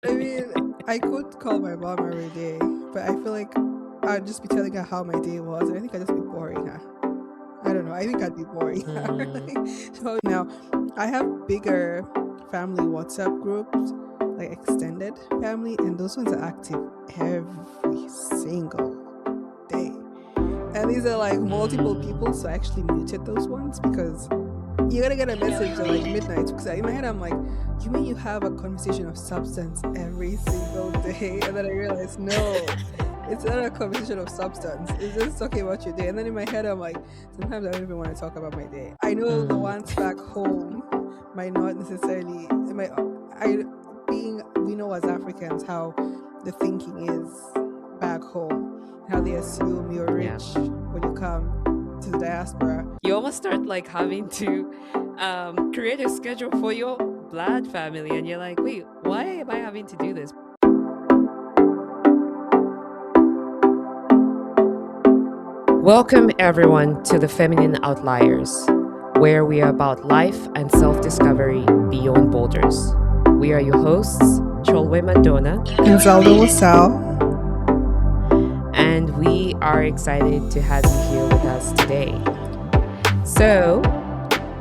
I mean, I could call my mom every day, but I feel like I'd just be telling her how my day was, and I think I'd just be boring her. I don't know. I think I'd be boring her. Mm, So now, I have bigger family WhatsApp groups, like extended family, and those ones are active every single day. And these are like multiple people, mm. so I actually muted those ones because you're gonna get a message at like midnight. Because in my head, I'm like, you mean you have a conversation of substance every single day? And then I realized, no, it's not a conversation of substance. It's just talking about your day. And then in my head, I'm like, sometimes I don't even want to talk about my day. I know the Mm. ones back home might not necessarily, it might, I, being, we know as Africans how the thinking is back home, how they assume you're Yeah. rich when you come to the diaspora. You almost start like having to create a schedule for your blood family, and you're like, wait, why am I having to do this? Welcome, everyone, to the Feminine Outliers, where we are about life and self discovery beyond borders. We are your hosts, Cholwe Mandona, And Zelda Wasal. and we are excited to have you here with us today. So,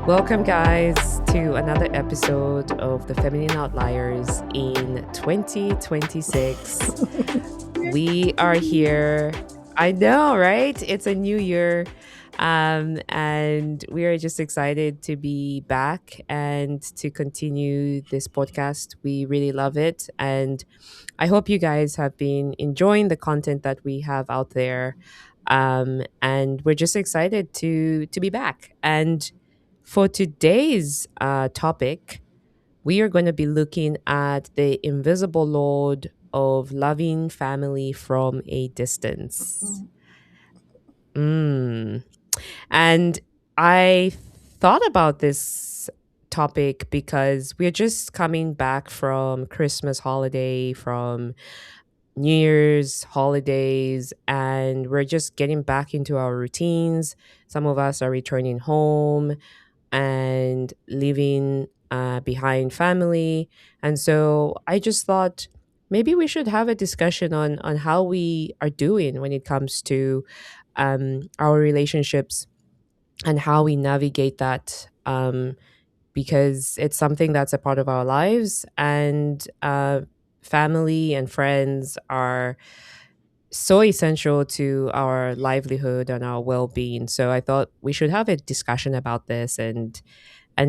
welcome, guys, to another episode of the Feminine Outliers in 2026. We are here. I know, right? It's a new year. And we are just excited to be back and to continue this podcast. We really love it. And I hope you guys have been enjoying the content that we have out there. And we're just excited to be back. And for today's topic, we are going to be looking at the invisible load of loving family from a distance. Mm. And I thought about this topic because we're just coming back from Christmas holiday, from New Year's holidays, and we're just getting back into our routines. Some of us are returning home and leaving behind family. And so I just thought maybe we should have a discussion on how we are doing when it comes to our relationships and how we navigate that. Because it's something that's a part of our lives, and family and friends are so essential to our livelihood and our well-being. So I thought we should have a discussion about this and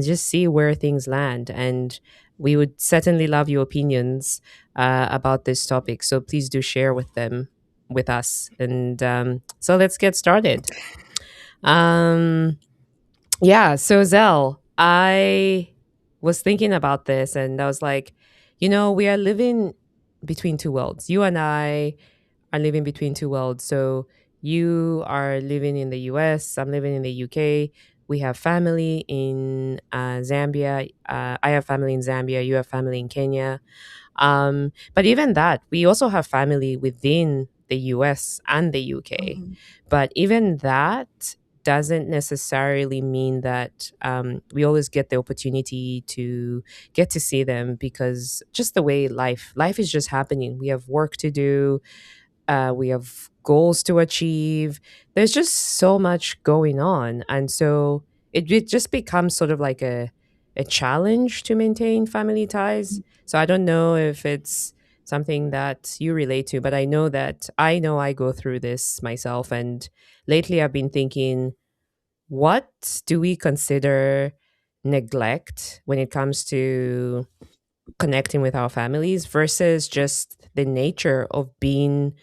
just see where things land. And we would certainly love your opinions about this topic. So please do share with them with us. And so let's get started. Um, yeah. So Zell, I was thinking about this, and I was like, we are living between two worlds. You and I are living between two worlds. So you are living in the US, I'm living in the UK. We have family in Zambia. I have family in Zambia. You have family in Kenya. But even that, we also have family within the US and the UK. Mhm. But even that doesn't necessarily mean that we always get the opportunity to get to see them, because just the way life is just happening. We have work to do, we have goals to achieve. There's just so much going on. And so it just becomes sort of like a challenge to maintain family ties. So I don't know if it's something that you relate to, but I know I go through this myself. And lately I've been thinking, what do we consider neglect when it comes to connecting with our families versus just the nature of being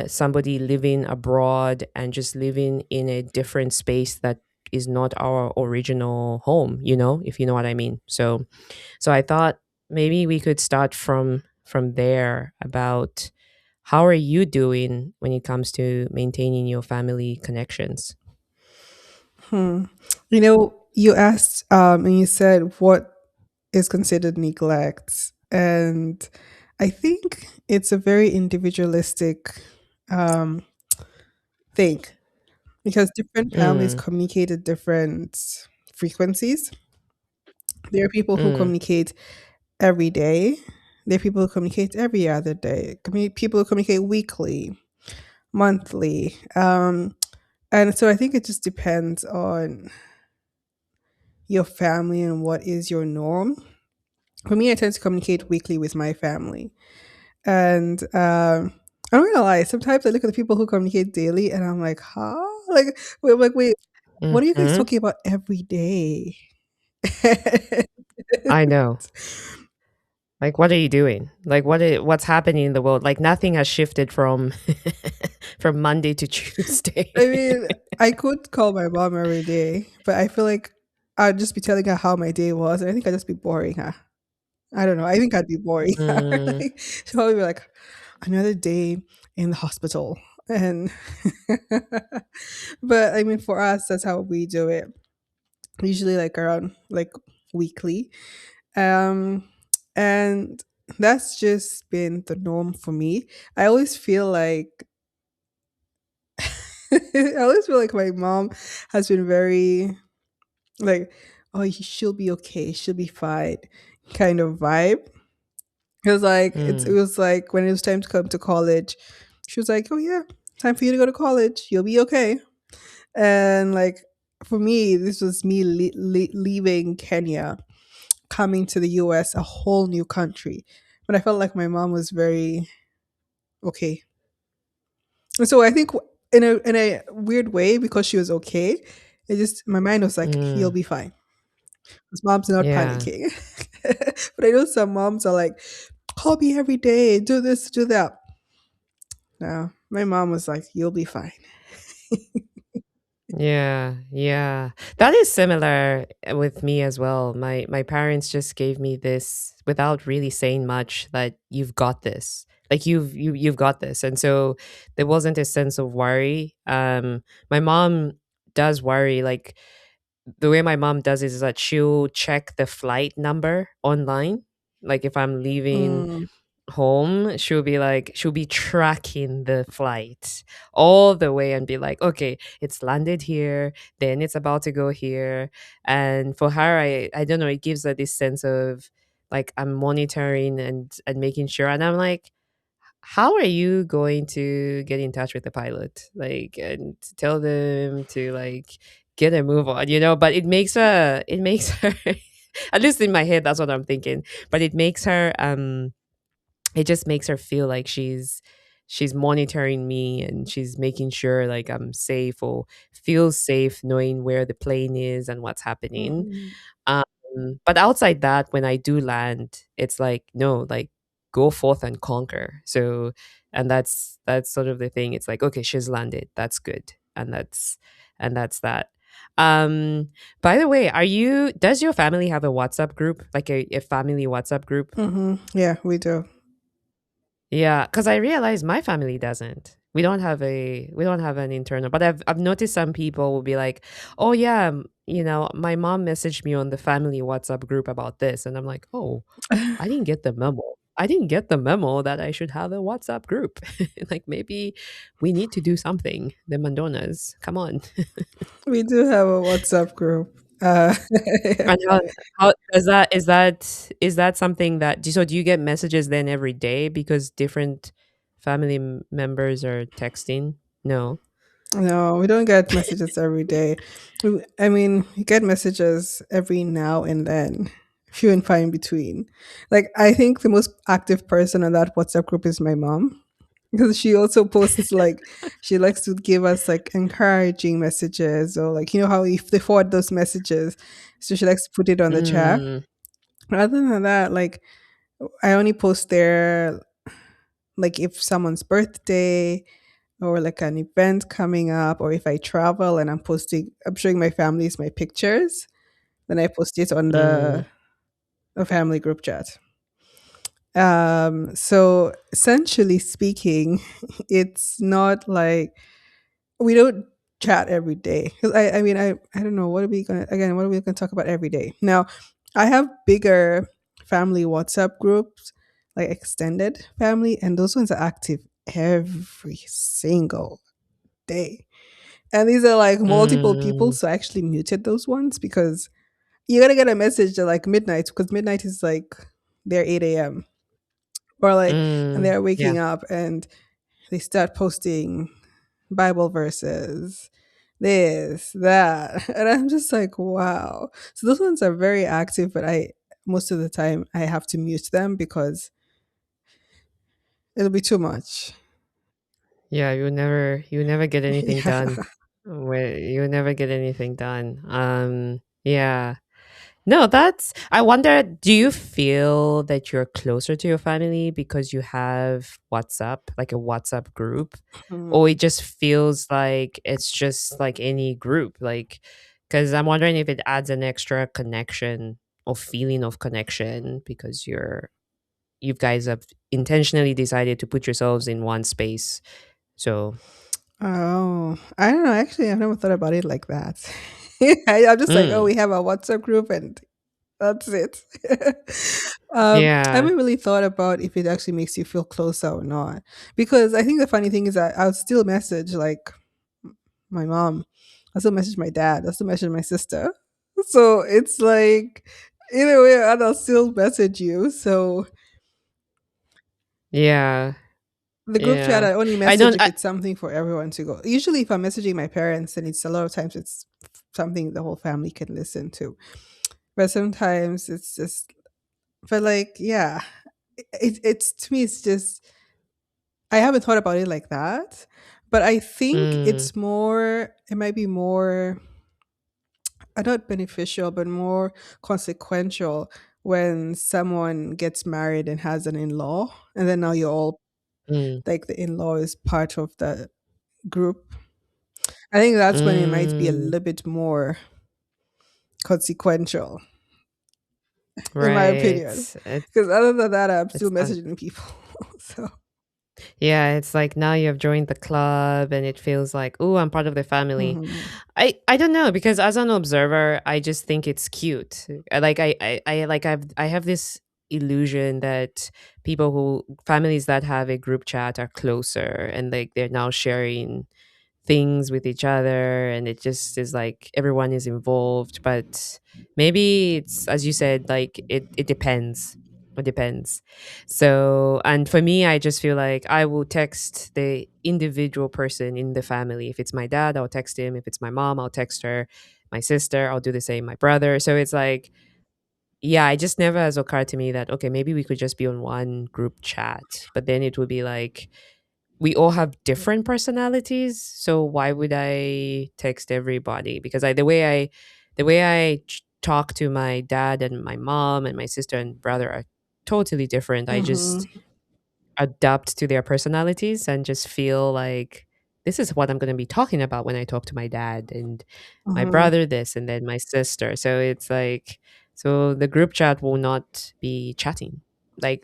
somebody living abroad and just living in a different space that is not our original home, if you know what I mean. So I thought maybe we could start from there about how are you doing when it comes to maintaining your family connections. Hmm. You asked and you said what is considered neglect. And I think it's a very individualistic um, thing because different families Mm, communicate at different frequencies. There are people who mm, communicate every day. There are people who communicate every other day. People who communicate weekly, monthly. And so I think it just depends on your family and what is your norm. For me, I tend to communicate weekly with my family. And I'm not gonna lie, sometimes I look at the people who communicate daily and I'm like, huh? Wait, what are you guys Hmm. talking about every day? I know. Like, what are you doing? Like, what's happening in the world? Like, nothing has shifted from from Monday to Tuesday. I mean, I could call my mom every day, but I feel like I'd just be telling her how my day was, and I think I'd just be boring her. I don't know. I think I'd be boring her. Mm, Like, she'll probably be like, another day in the hospital. And but I mean for us that's how we do it. Usually like around like weekly. Um and that's just been the norm for me. I always feel like I always feel like my mom has been very like, oh, she'll be okay, she'll be fine kind of vibe. Because like it mm, was like when it was time to come to college, she was like, "Oh yeah, time for you to go to college. You'll be okay." And like for me, this was me leaving Kenya, coming to the US, a whole new country. But I felt like my mom was very okay. And so I think in a weird way, because she was okay, it just my mind was like, "You'll mm. be fine." Because mom's not Yeah, panicking. But I know some moms are like, "Call me every day, do this, do that." No, my mom was like, "You'll be fine." yeah, yeah. That is similar with me as well. My parents just gave me this without really saying much that you've got this. Like you've got this. And so there wasn't a sense of worry. My mom does worry. Like the way my mom does it is that she'll check the flight number online. Like if I'm leaving Mm, home, she'll be tracking the flight all the way and be like, okay, it's landed here, then it's about to go here. And for her, I don't know, it gives her this sense of like I'm monitoring and making sure. And I'm like, how are you going to get in touch with the pilot, like, and tell them to like get a move on, but it makes her at least in my head that's what I'm thinking. But it just makes her feel like she's monitoring me and she's making sure like I'm safe or feel safe knowing where the plane is and what's happening. mhm, um, but outside that, when I do land, it's like, no, like go forth and conquer. So, and that's sort of the thing. It's like, okay, she's landed. That's good. And that's that. Um, by the way, does your family have a WhatsApp group? Like a family WhatsApp group? mhm. Yeah, we do. Yeah, because I realize my family doesn't. We don't have an internal, but I've noticed some people will be like, "Oh yeah, my mom messaged me on the family WhatsApp group about this," and I'm like, "Oh, I didn't get the memo. I didn't get the memo that I should have a WhatsApp group. Like maybe we need to do something. The Mandonas, come on." We do have a WhatsApp group. And how is that something that do you get messages then every day because different family members are texting? No. No, we don't get messages every day. I mean, we get messages every now and then, few and far in between. Like, I think the most active person on that WhatsApp group is my mom. Because she also posts like she likes to give us like encouraging messages, or like, you know how if they forward those messages, so she likes to put it on the chat. Mm, But other than that, like I only post there like if someone's birthday or like an event coming up, or if I travel and I'm showing my families my pictures, then I post it on mm, the family group chat. So essentially speaking, it's not like we don't chat every day. 'Cause I mean, I don't know. What are we gonna talk about every day? Now, I have bigger family WhatsApp groups, like extended family, and those ones are active every single day. And these are like multiple people, mm, so I actually muted those ones because you're gonna get a message at like midnight, because midnight is like their 8 a.m. Or like, and Mm, they're yeah. waking up and they start posting Bible verses, this, that. And I'm just like, wow. So those ones are very active, but most of the time, I have to mute them because it'll be too much. Yeah, you never get anything Yeah. done. You never get anything done. Yeah. No, that's I wonder, do you feel that you're closer to your family because you have WhatsApp, like a WhatsApp group? Or Hmm. it just feels like it's just like any group? Like, because I'm wondering if it adds an extra connection or feeling of connection because you guys have intentionally decided to put yourselves in one space. So, Oh, I don't know. Actually, I've never thought about it like that. I'm just like, oh, mm, we have a WhatsApp group and that's it. I yeah, haven't really thought about if it actually makes you feel closer or not. Because I think the funny thing is that I'll still message like my mom, I still message my dad, I still message my sister. So it's like either way or other, I'll still message you. So yeah, the group chat, yeah. I only I message don't. if it's something for everyone to go. Usually, if I'm messaging my parents, then it's a lot of times it's something the whole family can listen to. But sometimes it's just, but like, yeah, it's to me, it's just, I haven't thought about it like that. But I think Mm, it might be more, not beneficial, but more consequential when someone gets married and has an in law. And then now you're all mm, like the in law is part of the group. I think that's when it might be a mm, little bit more consequential, in my right. opinion. It's Because other than that, I'm still it's not. messaging people. So, Yeah, it's like now you've joined the club and it feels like, oh, I'm part of the family. mhm. I don't know because as an observer, I just think it's cute. I have this illusion that people who families that have a group chat are closer and like they're now sharing things with each other and it just is like everyone is involved, but maybe it's as you said, like it depends. It depends. So, and for me, I just feel like I will text the individual person in the family. If it's my dad, I'll text him. If it's my mom, I'll text her. My sister, I'll do the same. My brother. So it's like, yeah, it just never has occurred to me that okay, maybe we could just be on one group chat. But then it would be like we all have different personalities, so why would I text everybody? Because the way I talk to my dad and my mom and my sister and brother are totally different. I Mhm. just adapt to their personalities and just feel like this is what I'm going to be talking about when I talk to my dad and my Mhm. brother this and then my sister. So it's like so the group chat will not be chatting. Like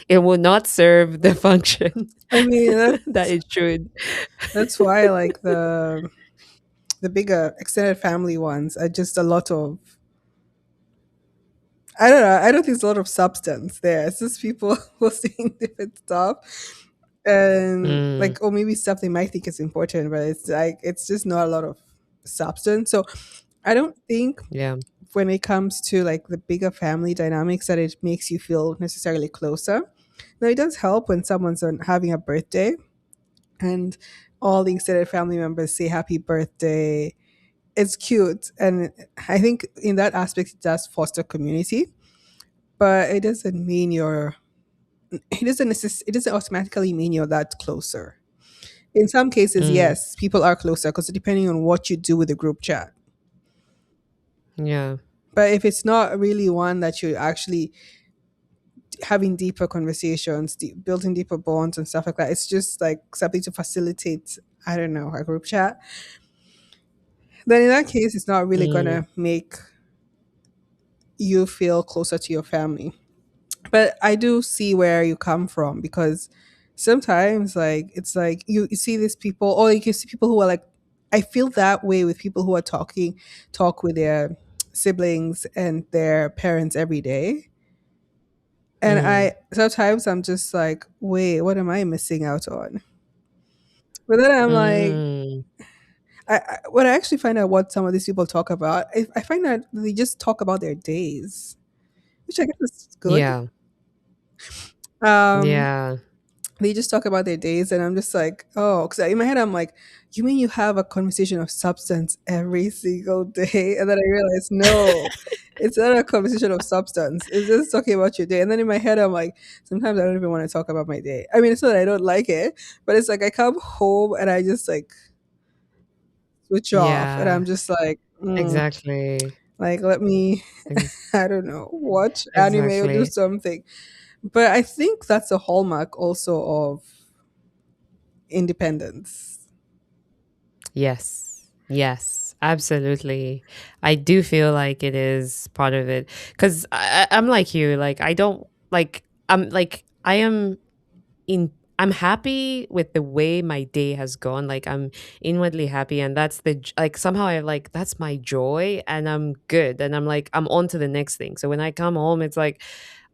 it will not serve the function I mean, that it should. that's why like the bigger extended family ones are just a lot of, I don't know. I don't think there's a lot of substance there. It's just people posting different stuff and Mm, like, or maybe stuff they might think is important, but it's like it's just not a lot of substance. So I don't think yeah. when it comes to like the bigger family dynamics that it makes you feel necessarily closer. Now it does help when someone's having a birthday and all the extended family members say happy birthday. It's cute, and I think in that aspect it does foster community. But it doesn't mean you're. It doesn't automatically mean you're that closer. In some cases, Mm, yes, people are closer because depending on what you do with the group chat. yeah. But if it's not really one that you're actually having deeper conversations, building deeper bonds and stuff like that, it's just like something to facilitate, I don't know, a group chat. Then in that case, it's not really Mm, gonna make you feel closer to your family. But I do see where you come from because sometimes like it's like you see these people or you can see people who are like, I feel that way with people who are talk with their siblings and their parents every day. And mm, I sometimes I'm just like, wait, what am I missing out on? But then I'm like, mm, when I actually find out what some of these people talk about, I find that they just talk about their days, which I guess is good. yeah. Um, Yeah. they just talk about their days, and I'm just like, oh, because in my head I'm like, you mean you have a conversation of substance every single day? And then I realized, no, it's not a conversation of substance. It's just talking about your day. And then in my head I'm like, sometimes I don't even want to talk about my day. I mean, it's not that I don't like it, but it's like I come home and I just like switch off, and Yeah. I'm just like, Exactly. like let me, Ex- I don't know, watch anime or do Exactly. something. But I think that's a hallmark also of independence. Yes. Yes. Absolutely. I do feel like it is part of it because I'm like you. Like I don't like. I'm like I am in I'm happy with the way my day has gone. Like I'm inwardly happy and that's like somehow I like that's my joy and I'm good and I'm like I'm on to the next thing. So when I come home it's like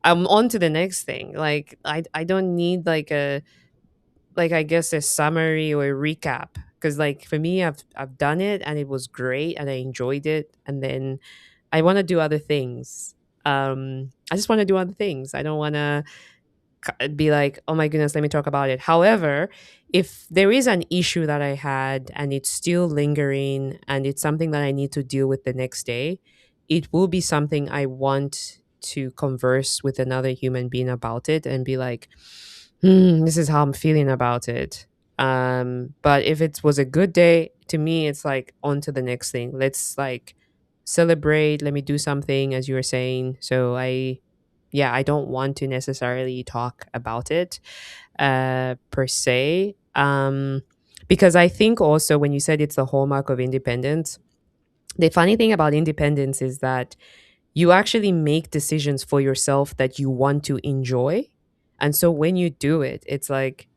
I'm on to the next thing. Like I don't need like I guess a summary or a recap because like for me I've done it and it was great and I enjoyed it and then I want to do other things. I just want to do other things. I don't want to be like, oh my goodness, let me talk about it. However, if there is an issue that I had and it's still lingering and it's something that I need to deal with the next day, it will be something I want to converse with another human being about it and be like, this is how I'm feeling about it. But if it was a good day, to me, it's like on to the next thing. Let's like celebrate. Let me do something, as you were saying. So yeah, I don't want to necessarily talk about it per se. Because I think also when you said it's the hallmark of independence, the funny thing about independence is that you actually make decisions for yourself that you want to enjoy. And so when you do it, it's like,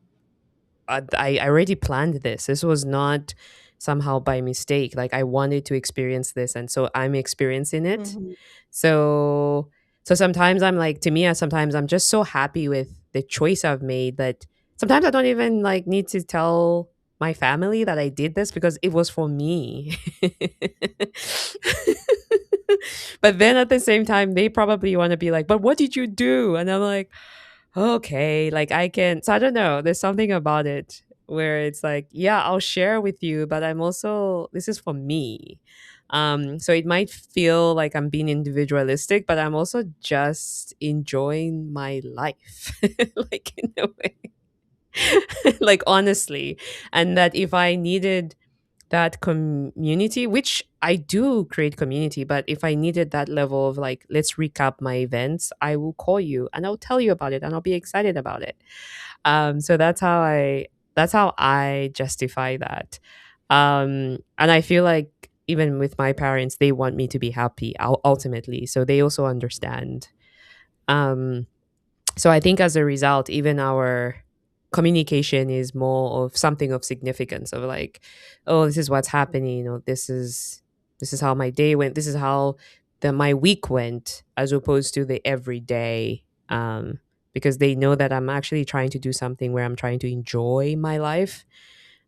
I already planned this. This was not somehow by mistake. Like I wanted to experience this, and so I'm experiencing it. Mhm. So, so sometimes I'm like, to me, sometimes I'm just so happy with the choice I've made that sometimes I don't even like need to tell my family that I did this because it was for me. But then at the same time, they probably want to be like, but what did you do? And I'm like, okay, like I can, so I don't know. There's something about it where it's like, yeah, I'll share with you, but I'm also, this is for me. So it might feel like I'm being individualistic, but I'm also just enjoying my life, like in a way, like honestly. And that if I needed that community, which I do create community, but if I needed that level of like, let's recap my events, I will call you and I'll tell you about it and I'll be excited about it. So that's how I justify that. And I feel like even with my parents, they want me to be happy ultimately. So they also understand. Um, so I think as a result, even our communication is more of something of significance of like, oh, this is what's happening, or this is how my day went, this is how my week went, as opposed to the everyday. Because they know that I'm actually trying to do something where I'm trying to enjoy my life,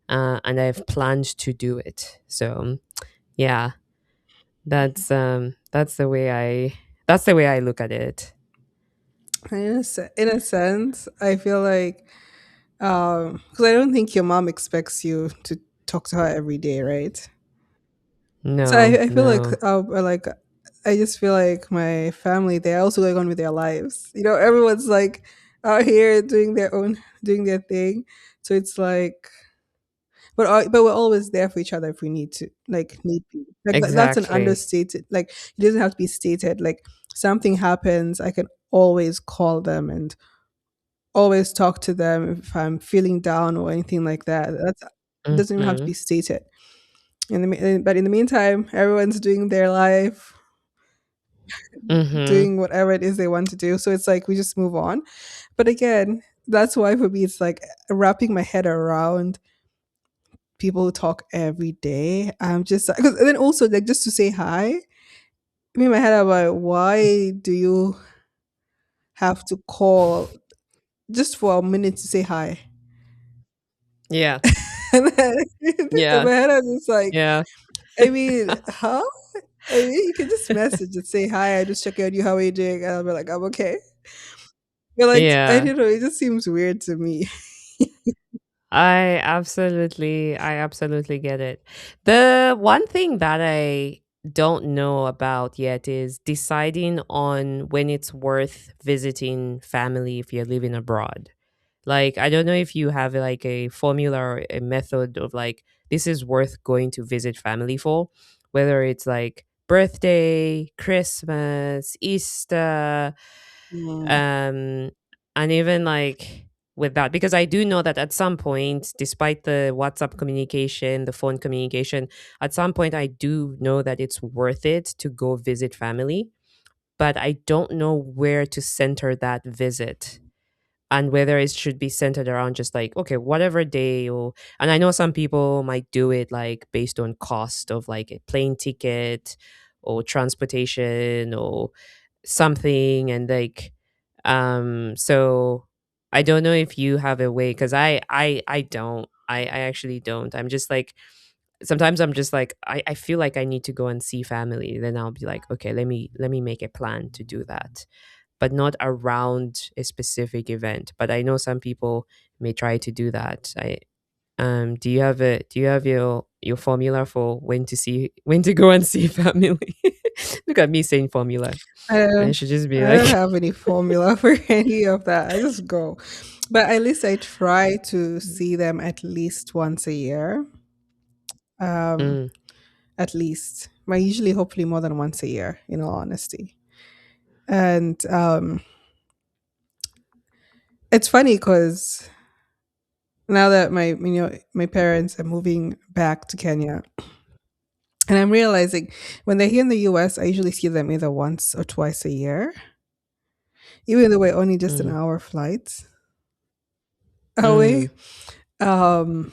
and I've planned to do it. So yeah, that's the way I look at it. In a sense, I feel like because I don't think your mom expects you to talk to her every day, right? So No, I feel no. like I just feel like my family, they're also going on with their lives. You know, everyone's like out here doing their thing. So it's like, but we're always there for each other if we need to, like need be. Like that's an Exactly. understated. Like it doesn't have to be stated. Like something happens, I can always call them and always talk to them if I'm feeling down or anything like that. That's doesn't even have to Mhm. be stated. But in the meantime, everyone's doing their life, Mhm. doing whatever it is they want to do. So it's like we just move on. But again, that's why for me it's like wrapping my head around people who talk every day. I'm just because then also like just to say hi. Me in my head I'm like, why do you have to call just for a minute to say hi? Yeah. And then in Yeah. my head I'm just like, Yeah. I mean, huh? I mean, you can just message and say hi. I just check on you. How are you doing? And I'll be like, I'm okay. But like I Yeah. don't know, it just seems weird to me. I absolutely get it. The one thing that I don't know about yet is deciding on when it's worth visiting family if you're living abroad. Like, I don't know if you have like a formula or a method of like, this is worth going to visit family for, whether it's like birthday, Christmas, Easter, Mm. um, and even like with that, because I do know that at some point, despite the WhatsApp communication, the phone communication, at some point, I do know that it's worth it to go visit family, but I don't know where to center that visit and whether it should be centered around just like okay whatever day or and I know some people might do it like based on cost of like a plane ticket or transportation or something and like so I don't know if you have a way because I don't I actually don't. I'm just like sometimes I'm just like I feel like I need to go and see family, then I'll be like okay let me make a plan to do that, but not around a specific event. But I know some people may try to do that. I do you have your formula for when to go and see family? Look at me saying formula. I Um, should just be I don't like have any formula for any of that. I just go. But at least I try to see them at least once a year. Um, mm, at least. But usually hopefully more than once a year, in all honesty. And it's funny because now that my parents are moving back to Kenya, and I'm realizing when they're here in the US, I usually see them either once or twice a year, even though we're only just an mm, hour flight mm, away. Um,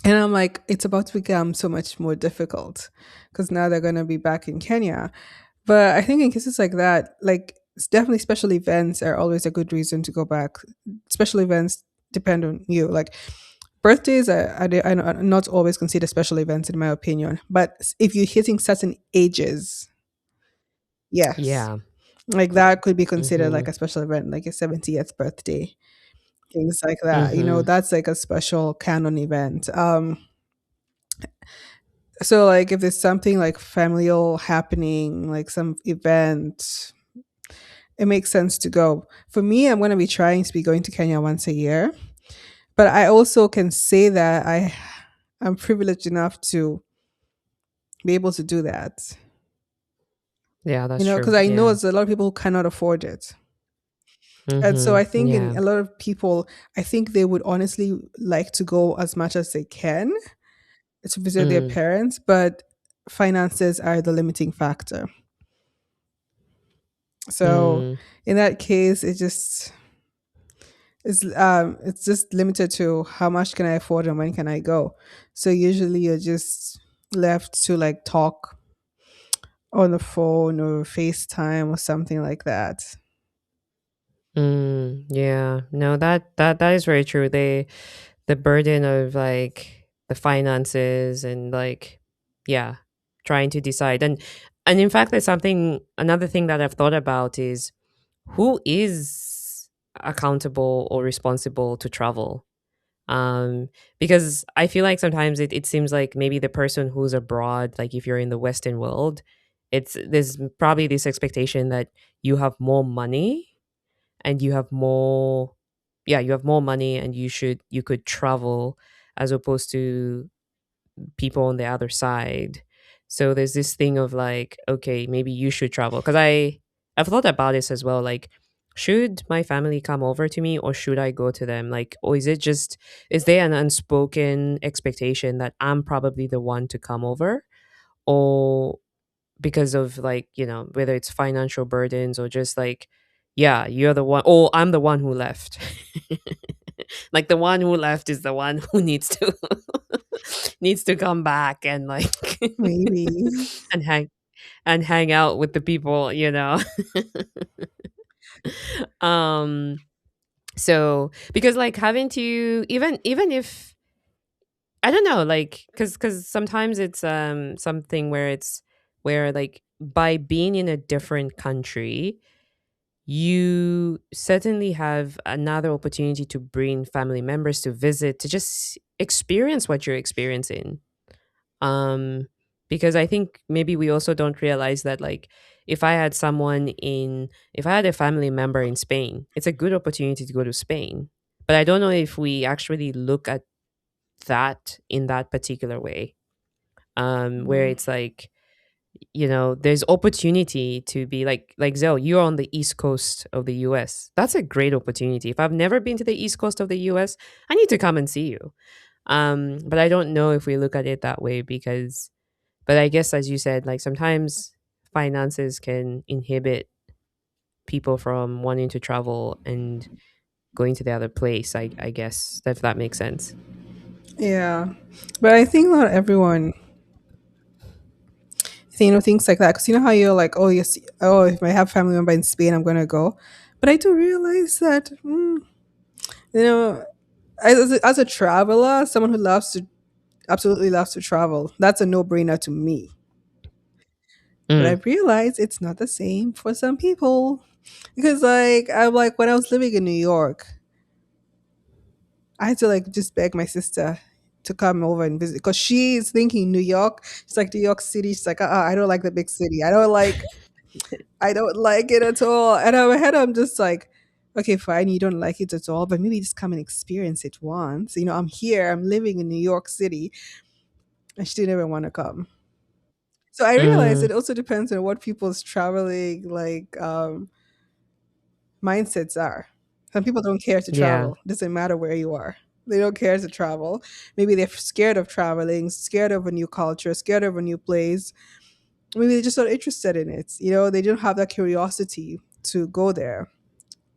and I'm like, it's about to become so much more difficult because now they're going to be back in Kenya. But I think in cases like that, like it's definitely special events are always a good reason to go back. Special events depend on you. Like birthdays are not always considered special events in my opinion. But if you're hitting certain ages, yes, yeah. like that could be considered like Mhm. a special event, like a 70th birthday, things like that. Mhm. That's like a special canon event. So like if there's something like familial happening, like some event, it makes sense to go. For me, I'm going to be trying to be going to Kenya once a year, but I also can say that I'm privileged enough to be able to do that. Yeah, that's true. Because I know Yeah. there's a lot of people who cannot afford it. And so Mhm. I think in Yeah. a lot of people, I think they would honestly like to go as much as they can to visit their Mm. parents, but finances are the limiting factor. So Mm. in that case, it's just limited to how much can I afford and when can I go. So usually you're just left to like talk on the phone or FaceTime or something like that. Mm. Yeah. No, that is very true. The burden of like the finances and like yeah, trying to decide. And in fact there's something another thing that I've thought about is who is accountable or responsible to travel? Because I feel like sometimes it seems like maybe the person who's abroad, like if you're in the Western world, it's there's probably this expectation that you have more money and you have more yeah you have more money and you could travel as opposed to people on the other side. So there's this thing of like, okay, maybe you should travel. Because I've thought about this as well. Like, should my family come over to me or should I go to them? Like, or is there an unspoken expectation that I'm probably the one to come over? Or because of like, whether it's financial burdens or just like, yeah, you're the one, or I'm the one who left. Like the one who left is the one who needs to needs to come back and like Maybe. and hang out with the people. um so because like having to even if I don't know, like because sometimes it's something where it's where like by being in a different country you certainly have another opportunity to bring family members to visit to just experience what you're experiencing. um because I think maybe we also don't realize that, like, if I had a family member in Spain, it's a good opportunity to go to Spain. But I don't know if we actually look at that in that particular way, where Mm. it's like, there's opportunity to be like Zoe, you're on the east coast of the US. That's a great opportunity. If I've never been to the east coast of the US, I need to come and see you. But I don't know if we look at it that way, because but I guess, as you said, like, sometimes finances can inhibit people from wanting to travel and going to the other place. I guess, if that makes sense. Yeah, but I think not everyone, thinks like that. Because you know how you're like, oh yes, oh if I have family member in Spain, I'm gonna go. But I do realize that, you know, as a traveler, someone who absolutely loves to travel, that's a no brainer to me. But I Mm, realize it's not the same for some people. Because like I'm like when I was living in New York, I had to like just beg my sister to come over and visit because she's thinking New York. She's like New York City. She's like, I don't like the big city. I don't like it at all. And in my head, I'm just like, okay, fine, you don't like it at all, but maybe just come and experience it once. I'm here. I'm living in New York City, and she didn't even want to come. So I realized mm, it also depends on what people's traveling mindsets are. Some people don't care to yeah, travel. Doesn't matter where you are. They don't care to travel. Maybe they're scared of traveling, scared of a new culture, scared of a new place. Maybe they're just not interested in it. They don't have that curiosity to go there.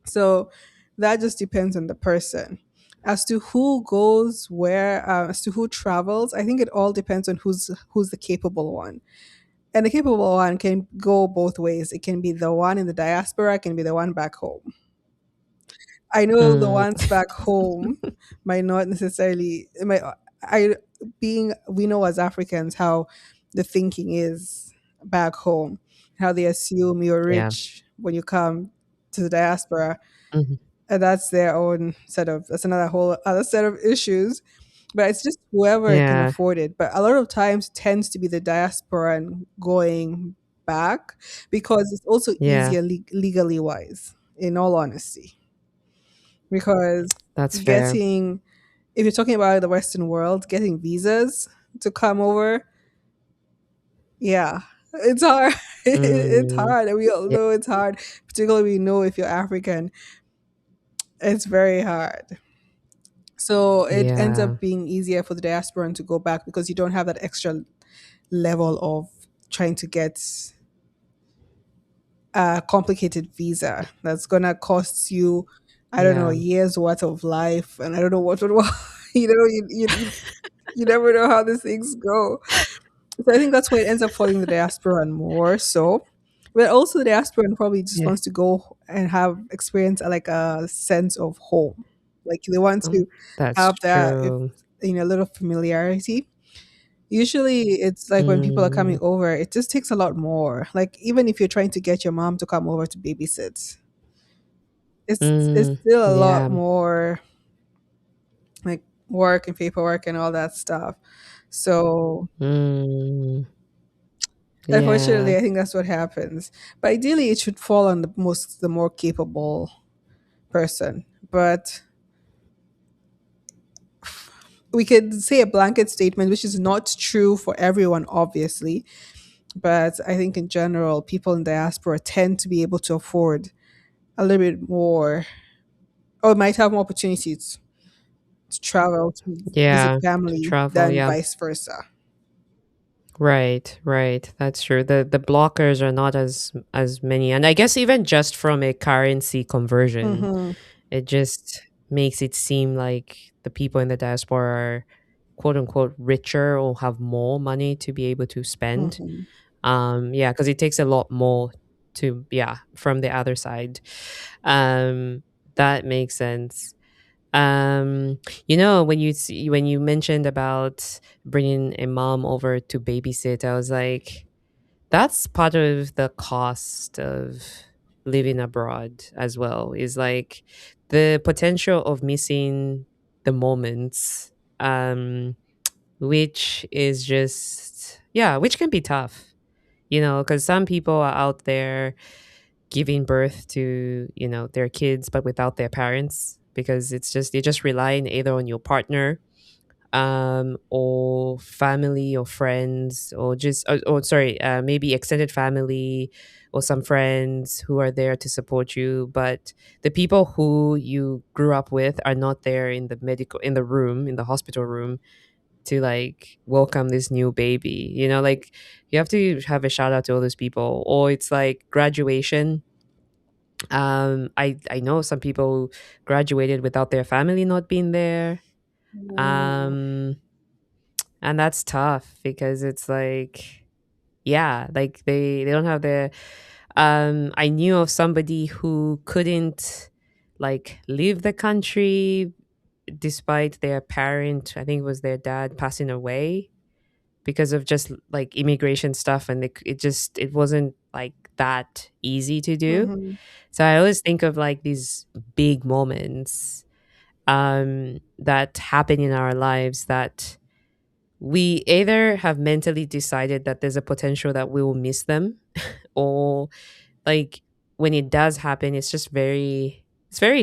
So that just depends on the person. As to who goes where, as to who travels, I think it all depends on who's the capable one. And the capable one can go both ways. It can be the one in the diaspora, it can be the one back home. I know the mm, ones back home might not necessarily might I being we know as Africans how the thinking is back home, how they assume you're yeah, rich when you come to the diaspora. mhm, And that's another whole other set of issues. But it's just whoever can yeah, afford it. But a lot of times tends to be the diaspora and going back because it's also yeah. easier legally wise, in all honesty, because That's fair. getting if you're talking about the Western world, getting visas to come over, yeah, it's hard. It's Mm, hard, and we all yeah, know it's hard. Particularly, we know if you're African, it's very hard. So it ends yeah, up being easier for the diasporan to go back because you don't have that extra level of trying to get a complicated visa that's gonna cost you, I don't know, yeah, years worth of life, and I don't know what would you never know how these things go. So I think that's why it ends up falling the diaspora more so. But also the diaspora probably just yeah. wants to go and have experience like a sense of home. Like they want to That's have that if true. a little familiarity. Usually it's like when people are coming Mm, over, it just takes a lot more. Like even if you're trying to get your mom to come over to babysit, it's mm, still a lot yeah, more like work and paperwork and all that stuff. So mm, yeah, unfortunately, I think that's what happens. But ideally, it should fall on the more capable person. But we could say a blanket statement, which is not true for everyone, obviously. But I think in general, people in diaspora tend to be able to afford a little bit more, or might have more opportunities to travel to visit yeah. To family travel, than yeah. vice versa. Right, right. That's true. The blockers are not as many, and I guess even just from a currency conversion, Mm-hmm. it just makes it seem like the people in the diaspora are, quote unquote, richer or have more money to be able to spend. Mm-hmm. Yeah, because it takes a lot more to, yeah, from the other side. That makes sense. Um, when you mentioned about bringing a mom over to babysit, I was like, that's part of the cost of. living abroad as well, is like the potential of missing the moments, um which is just, yeah, which can be tough, because some people are out there giving birth to, their kids but without their parents, because it's just you're just relying either on your partner, or family or friends, or just, or sorry, maybe extended family or some friends who are there to support you, but the people who you grew up with are not there in the room, in the hospital room, to like welcome this new baby. Like, you have to have a shout out to all those people. Or it's like graduation. I know some people graduated without their family not being there. Mm. um and that's tough, because it's like, yeah, like they don't have their, I knew of somebody who couldn't like leave the country despite their parent, I think it was their dad, passing away, because of just like immigration stuff, and it wasn't like that easy to do. Mhm. So I always think of like these big moments, that happen in our lives, that we either have mentally decided that there's a potential that we will miss them, or like when it does happen, it's very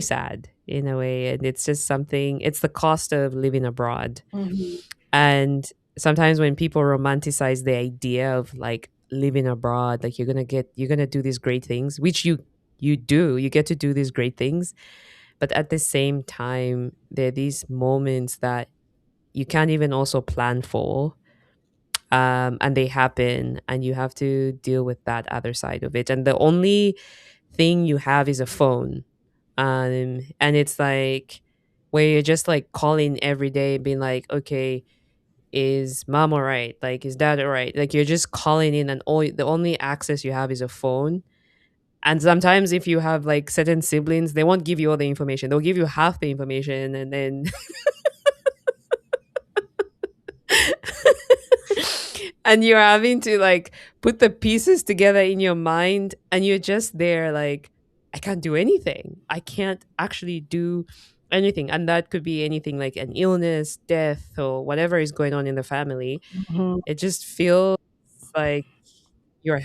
sad in a way, and it's just something, it's the cost of living abroad. Mhm. And sometimes when people romanticize the idea of like living abroad, like you're gonna do these great things, which you get to do these great things, but at the same time, there are these moments that you can't even also plan for, and they happen, and you have to deal with that other side of it, and the only thing you have is a phone, and it's like where you're just like calling every day, being like, okay, is mom all right, like is dad all right, like you're just calling in, and the only access you have is a phone. And sometimes if you have like certain siblings, they won't give you all the information, they'll give you half the information, and then and you're having to like put the pieces together in your mind, and you're just there like, I can't do anything, I can't actually do anything. And that could be anything, like an illness, death, or whatever is going on in the family. Mhm. It just feels like you're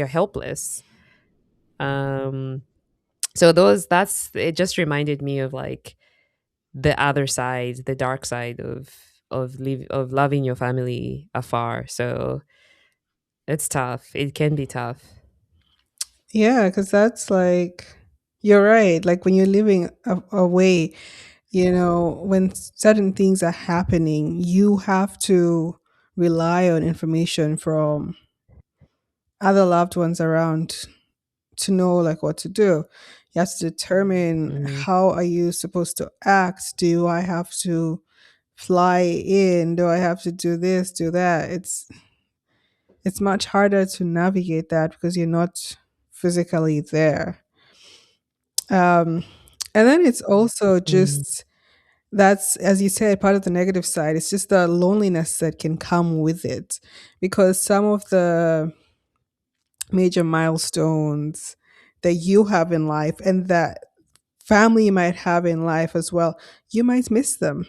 helpless. um so those that's it just reminded me of like the other side, the dark side of loving your family afar. So it's tough. It can be tough. Yeah, because that's like, you're right. Like when you're living away, when certain things are happening, you have to rely on information from other loved ones around to know like what to do. You have to determine Mm, how are you supposed to act. Do I have to fly in? Do I have to do this, do that? It's much harder to navigate that because you're not physically there. Um, and then it's also mm, just, that's, as you said, part of the negative side. It's just the loneliness that can come with it, because some of the major milestones that you have in life and that family might have in life as well, you might miss them.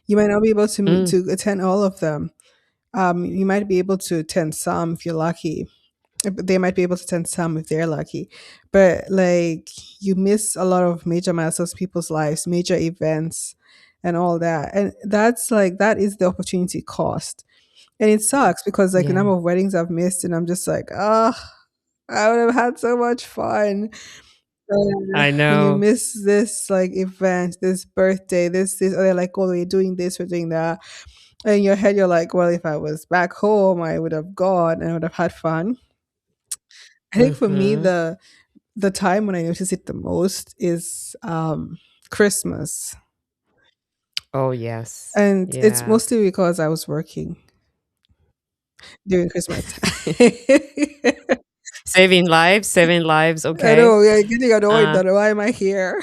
You might not be able mm, to attend all of them. You might be able to attend some if you're lucky. They might be able to attend some if they're lucky, but like you miss a lot of major milestones, people's lives, major events, and all that. And that's like that is the opportunity cost, and it sucks because like the yeah, number of weddings I've missed, and I'm just like, ah, I would have had so much fun. I When you know. miss this like event, this birthday, this, or they're like, oh, we're doing this, we're doing that. And in your head, you're like, well, if I was back home, I would have gone and I would have had fun. I think for me, Hmm. the time when I notice it the most is Christmas. Oh yes, And it's yeah. mostly because I was working during Christmas time. Saving lives. I Okay. know, yeah, getting annoyed Uh, that why am I here?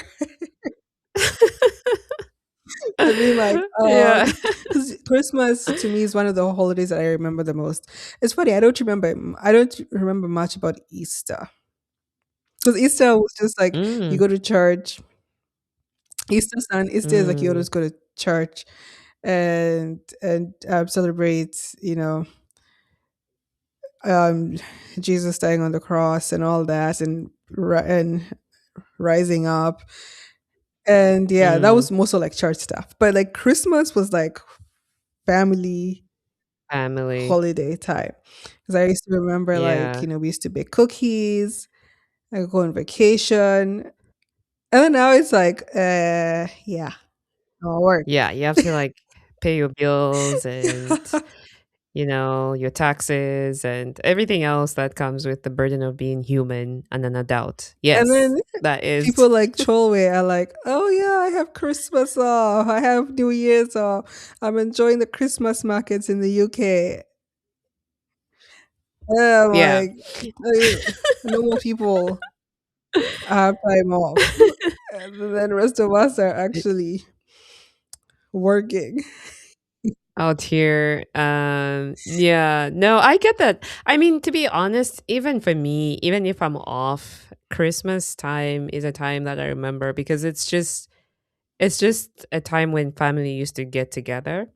I mean, like, yeah. because Christmas to me is one of the holidays that I remember the most. It's funny, I don't remember much about Easter. Because Easter was just like you Mm, go to church. Easter is like you mm, always go to church and celebrate, um, Jesus dying on the cross and all that, and rising up. And yeah, that mm. was mostly like church stuff. But like Christmas was like family Family. holiday time. Because I used to remember, like, Yeah. we used to bake cookies, I go on vacation. And then now it's like, yeah, no work. Yeah, you have to, like, pay your bills and, your taxes and everything else that comes with the burden of being human and an adult. And Yes, then that is. people like Cholwe are like, oh yeah, I have Christmas off, I have New Year's off, I'm enjoying the Christmas markets in the UK. And I'm Yeah. like, normal people have time off. And then the rest of us are actually working. Out here. Yeah, no, I get that. I mean, to be honest, even for me, even if I'm off, Christmas time is a time that I remember because it's just a time when family used to get together.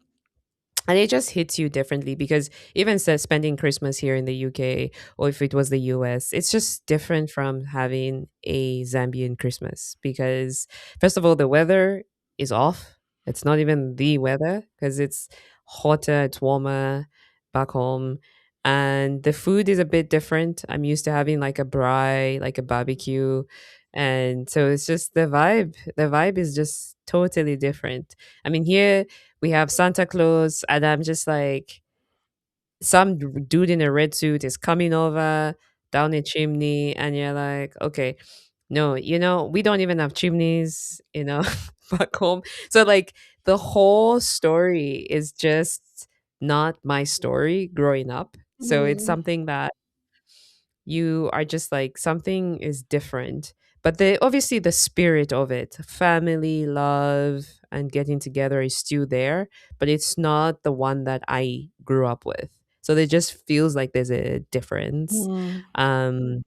And it just hits you differently because even spending Christmas here in the UK or if it was the US, it's just different from having a Zambian Christmas because, first of all, the weather is off. It's not even the weather because it's hotter, it's warmer back home. And the food is a bit different. I'm used to having like a braai, like a barbecue. And so it's just the vibe. The vibe is just totally different. I mean, here we have Santa Claus, and I'm just like, some dude in a red suit is coming over down a chimney, and you're like, okay, no, we don't even have chimneys, back home. So, like, the whole story is just not my story growing up. So, it's Mm, something that you are just like something is different, but the obviously the spirit of it, family love and getting together, is still there, but it's not the one that I grew up with. So it just feels like there's a difference. mm, um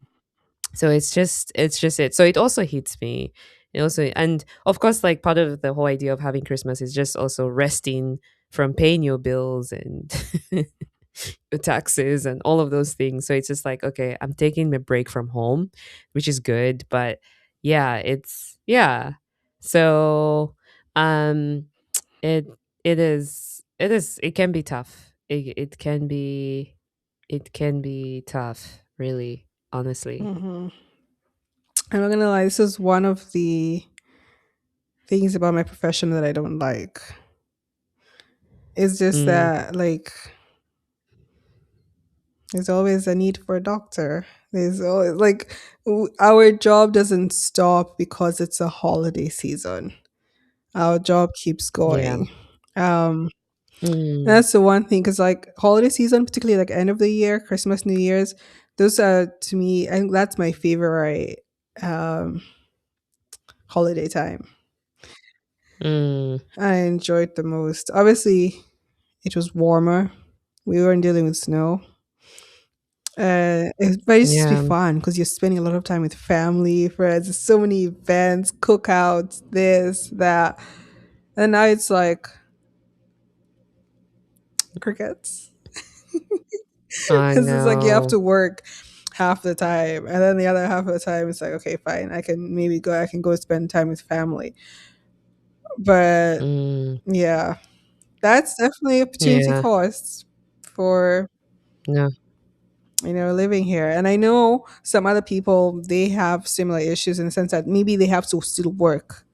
so it's just it, so it also hits me. It also, and of course, like, part of the whole idea of having Christmas is just also resting from paying your bills and the taxes and all of those things. So it's just like, okay, I'm taking a break from home, which is good. But yeah, yeah. So um it it can be tough. It can be tough, really, honestly. mhm. I'm not gonna lie, this is one of the things about my profession that I don't like. It's just Mm, that, like, there's always a need for a doctor. There's always, like, our job doesn't stop because it's a holiday season. Our job keeps yeah. going. Um, Mm, that's the one thing, because like holiday season, particularly like end of the year, Christmas, New Year's, those are, to me, and that's my favorite um, holiday time. mm, I enjoyed the most. Obviously, it was warmer. We weren't dealing with snow. But it used to be yeah. fun because you're spending a lot of time with family, friends. There's so many events, cookouts, this, that, and now it's like crickets. I Because it's like you have know. to work half the time, and then the other half of the time it's like, okay, fine, I can maybe go. I can go spend time with family. But Mm, yeah, that's definitely opportunity yeah. costs for No. living here. And I know some other people, they have similar issues in the sense that maybe they have to still work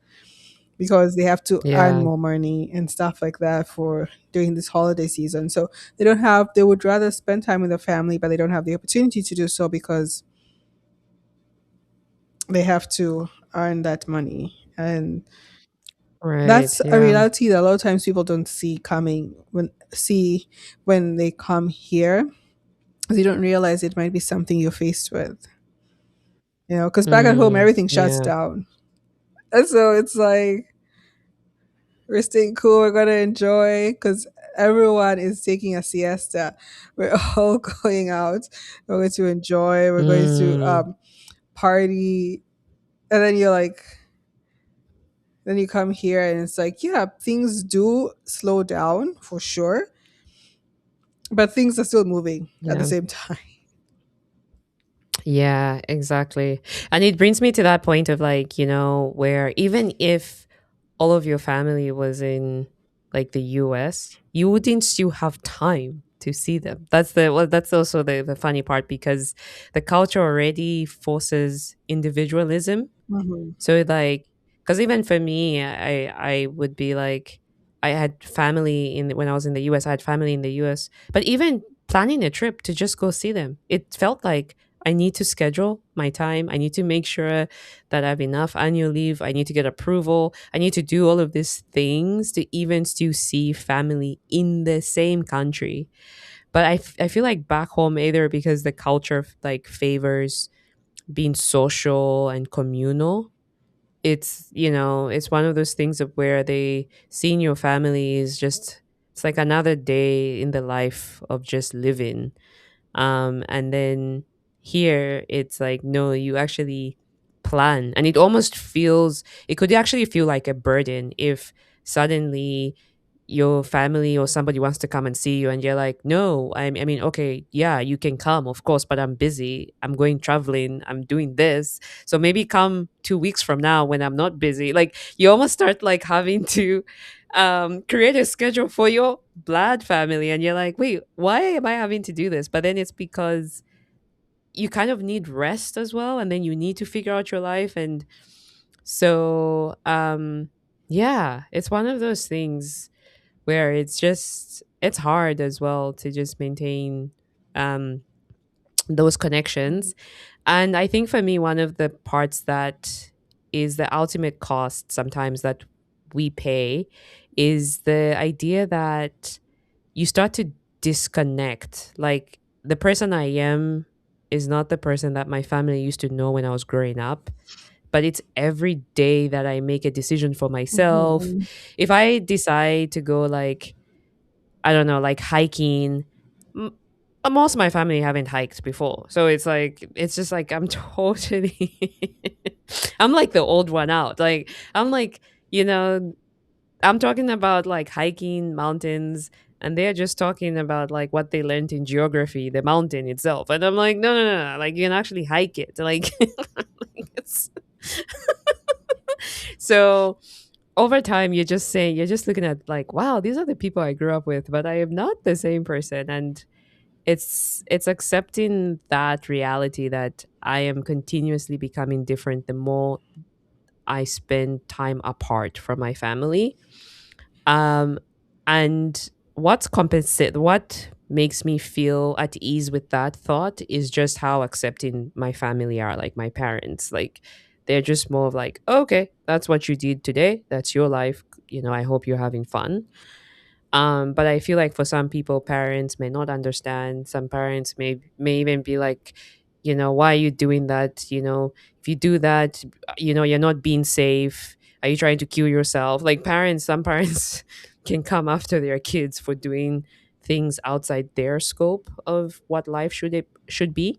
because they have to earn Yeah. more money and stuff like that for during this holiday season. So they would rather spend time with their family, but they don't have the opportunity to do so because they have to earn that money. And Right. that's a Yeah. reality that a lot of times people don't see when they come here. They don't realize it might be something you're faced with. Because back at home everything shuts Yeah. down. And so it's like we're staying cool, we're gonna enjoy because everyone is taking a siesta. We're all going out. We're going to enjoy. We're going to Mm, party, and then you're like, then you come here and it's like, yeah, things do slow down for sure, but things are still moving at the Yeah. same time. Yeah, exactly. And it brings me to that point of like, where even if all of your family was in like the US, you wouldn't still have time to see them. That's also the funny part because the culture already forces individualism. Mhm. So like, because even for me, I would be like, I had family in when I was in the US. I had family in the US, but even planning a trip to just go see them, it felt like I need to schedule my time. I need to make sure that I have enough annual leave. I need to get approval. I need to do all of these things to even still see family in the same country. But I feel like back home, either because the culture like favors being social and communal, it's one of those things of where they seeing your family is just, it's like another day in the life of just living. And then here it's like, no, you actually plan, and it could actually feel like a burden if suddenly your family or somebody wants to come and see you and you're like, no, I mean, okay, yeah, you can come, of course, but I'm busy, I'm going traveling, I'm doing this, so maybe come 2 weeks from now when I'm not busy. Like, you almost start like having to create a schedule for your blood family, and you're like, wait, why am I having to do this? But then it's because you kind of need rest as well, and then you need to figure out your life. And so yeah, it's one of those things where it's hard as well to just maintain um those connections. And I think for me, one of the parts that is the ultimate cost sometimes that we pay is the idea that you start to disconnect. Like, the person I am is not the person that my family used to know when I was growing up, but it's every day that I make a decision for myself. Mhm. If I decide to go, like, I don't know, like hiking. M- Most of my family haven't hiked before. So it's just like I'm totally, I'm like the old one out. Like, I'm like, you know, I'm talking about like hiking mountains, and they're just talking about like what they learned in geography, the mountain itself. And I'm like, no, no, no, no. Like, you can actually hike it. Like, it's, so over time you're just looking at like, wow, these are the people I grew up with, but I am not the same person. And it's accepting that reality that I am continuously becoming different the more I spend time apart from my family. um and what makes me feel at ease with that thought is just how accepting my family are, like my parents. Like, they're just more of like, okay, that's what you did today, that's your life, I hope you're having fun. But I feel like for some people, parents may not understand. Some parents may even be like, why are you doing that? If you do that, you're not being safe. Are you trying to kill yourself? Like, some parents can come after their kids for doing things outside their scope of what life should be.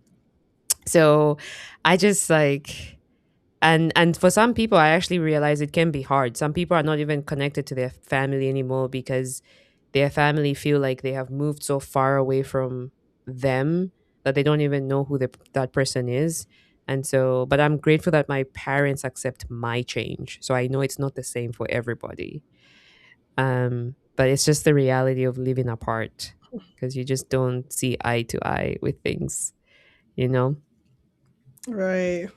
So I just like, and for some people, I actually realize it can be hard. Some people are not even connected to their family anymore because their family feel like they have moved so far away from them that they don't even know who that person is. And so, but I'm grateful that my parents accept my change, so I know it's not the same for everybody. But it's just the reality of living apart, because you just don't see eye to eye with things, you know Right.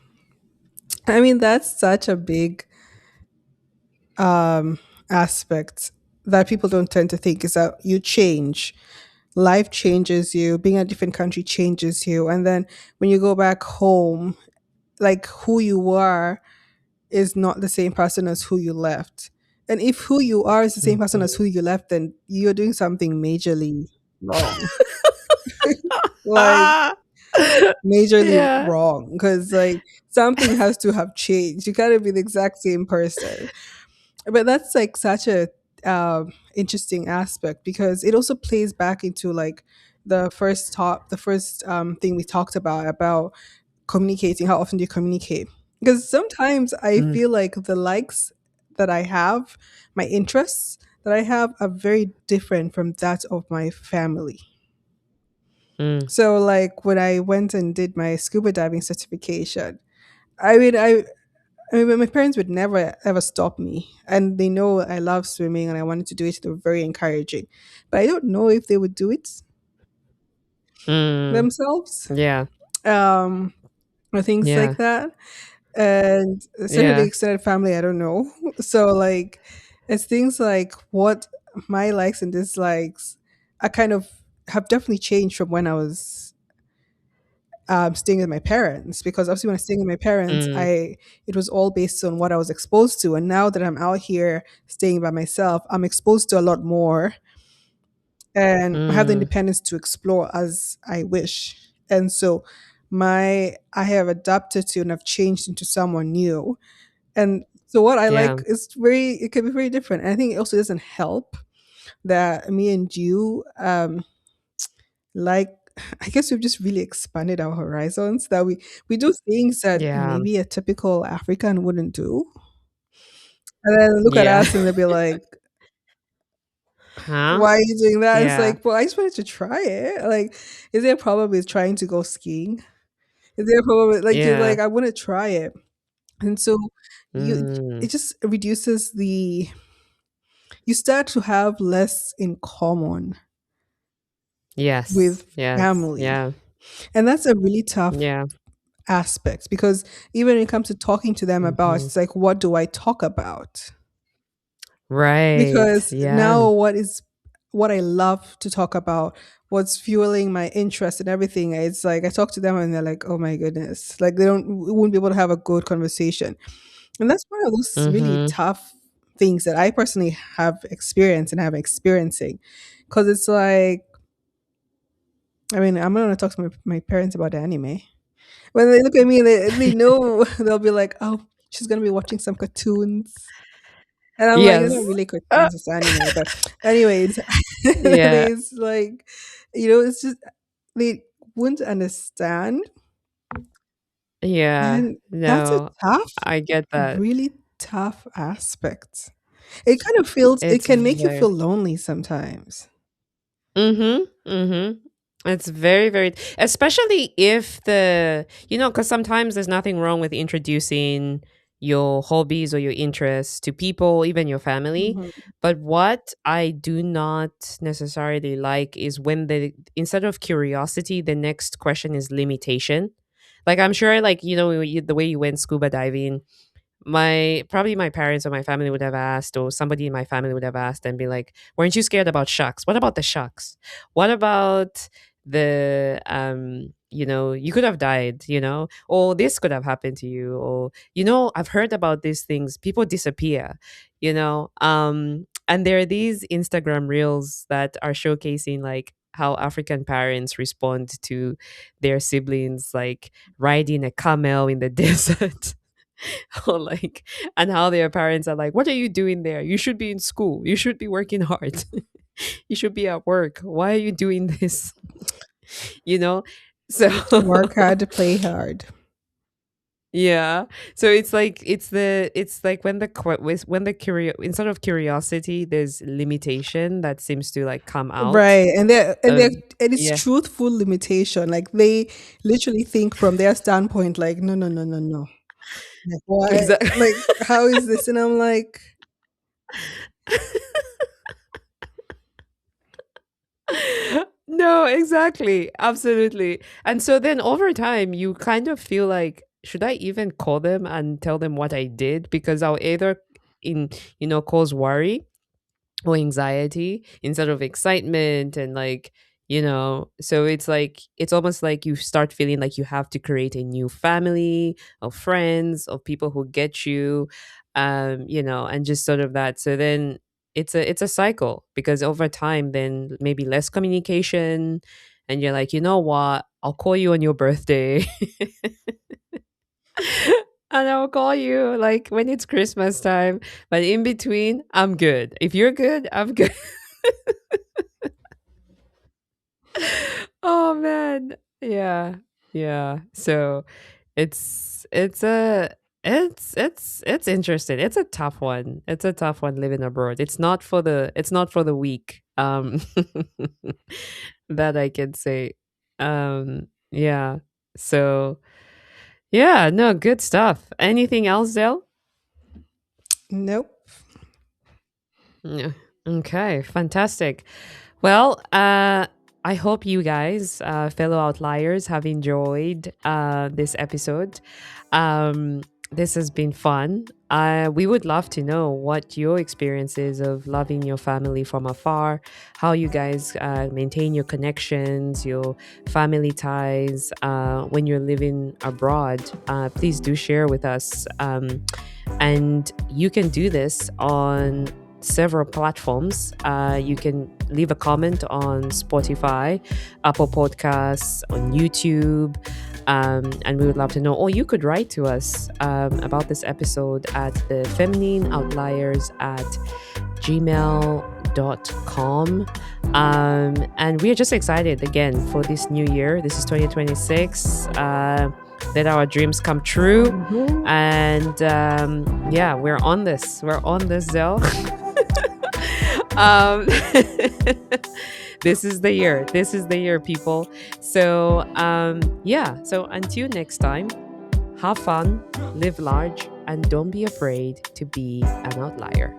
I mean, that's such a big um aspect that people don't tend to think, is that you change. Life changes you, being in a different country changes you, and then when you go back home, like who you were is not the same person as who you left. And if who you are is the same person Mhm. as who you left, then you're doing something majorly wrong. Like Ah! majorly Yeah. wrong, because like something has to have changed. You can't be the exact same person. But that's like such a interesting aspect, because it also plays back into like the first thing we talked about communicating? How often do you communicate? Because sometimes I Mm, feel like the likes that I have, my interests that I have, are very different from that of my family. mm, So, like when I went and did my scuba diving certification, I mean, I mean, my parents would never ever stop me, and they know I love swimming and I wanted to do it. They were very encouraging, but I don't know if they would do it mm. themselves, Yeah, um, or things yeah, like that. And certainly yeah. extended family, I don't know. So, like, it's things like what my likes and dislikes, I kind of have definitely changed from when I was staying with my parents, because obviously when I was staying with my parents, Mm, I it was all based on what I was exposed to, and now that I'm out here staying by myself, I'm exposed to a lot more, and I have the mm. independence to explore as I wish. And so I have adapted to and I've changed into someone new. And so what I Yeah, like is it can be very different. And I think it also doesn't help that me and you like I guess we've just really expanded our horizons, that we do things that yeah, maybe a typical African wouldn't do. And then look at yeah. us and they'll be like, Huh? why are you doing that? It's Yeah, like, well, I just wanted to try it. Like, is there a problem with trying to go skiing? Is there a problem with, like, you're yeah. like, I want to try it. And so you Mm. it just reduces the you start to have less in common Yes, with yes, family. yeah, And that's a really tough yeah. aspect, because even when it comes to talking to them about, Mhm. it's like, what do I talk about? Right, Because yeah, now what I love to talk about, what's fueling my interest and everything, it's like I talk to them and they're like, oh my goodness, like we wouldn't be able to have a good conversation. And that's one of those really mhm. tough things that I personally have experienced and have experiencing. Because it's like, I mean, I'm not going to talk to my parents about the anime. When they look at me, they know, they'll be like, oh, she's going to be watching some cartoons. And I'm like, they're Yes. not really Uh, cartoons, it's anime. But anyways, yeah, it's like, it's just, they wouldn't understand. yeah. And that's a No, tough, I get that. really tough aspect. It It's can make you very feel lonely sometimes. Mhm, mhm. It's very, very especially if because sometimes there's nothing wrong with introducing your hobbies or your interests to people, even your family. Mhm. But what I do not necessarily like is when instead of curiosity, the next question is limitation. Like I'm sure, like the way you went scuba diving, my parents or my family would have asked, or somebody in my family would have asked and be like, weren't you scared about sharks? What about the sharks? What about you could have died, or this could have happened to you, or I've heard about these things, people disappear, and there are these Instagram reels that are showcasing like how African parents respond to their siblings like riding a camel in the desert. Or like, and how their parents are like, what are you doing there? You should be in school, you should be working hard. You should be at work, why are you doing this? you know so Work hard to play hard. yeah, so it's like when instead of curiosity, there's limitation that seems to like come out Right. of And it's yeah. truthful limitation. Like they literally think from their standpoint, like, no, no, no, no, no. Like, why? Exactly. Like, how is this? And I'm like, No, exactly. Absolutely. And so then over time, you kind of feel like, should I even call them and tell them what I did? Because I'll either cause worry or anxiety instead of excitement, and like, so it's like it's almost like you start feeling like you have to create a new family of friends, of people who get you, and just sort of that. So then it's a cycle, because over time then maybe less communication, and you're like, you know what, I'll call you on your birthday. And I'll call you like when it's Christmas time. But in between, I'm good. If you're good, I'm good. Oh man. Yeah. Yeah. So It's a it's interesting. It's a tough one. It's a tough one living abroad. It's not for the weak. That I can say. Yeah. So yeah, no, good stuff. Anything else, Dell? Nope. Yeah. Okay, fantastic. Well, I hope you guys, fellow outliers, have enjoyed this episode. Um, this has been fun. We would love to know what your experiences of loving your family from afar, how you guys maintain your connections, your family ties when you're living abroad. Please do share with us. And you can do this on several platforms. You can leave a comment on Spotify, Apple Podcasts, on YouTube, and we would love to know. Or you could write to us about this episode at the feminine outliers at gmail.com. And we are just excited again for this new year. This is 2026. Let our dreams come true. Mhm. And yeah, we're on this. We're on this, Zell. um, this is the year. This is the year, people. So yeah. So until next time, have fun, live large, and don't be afraid to be an outlier.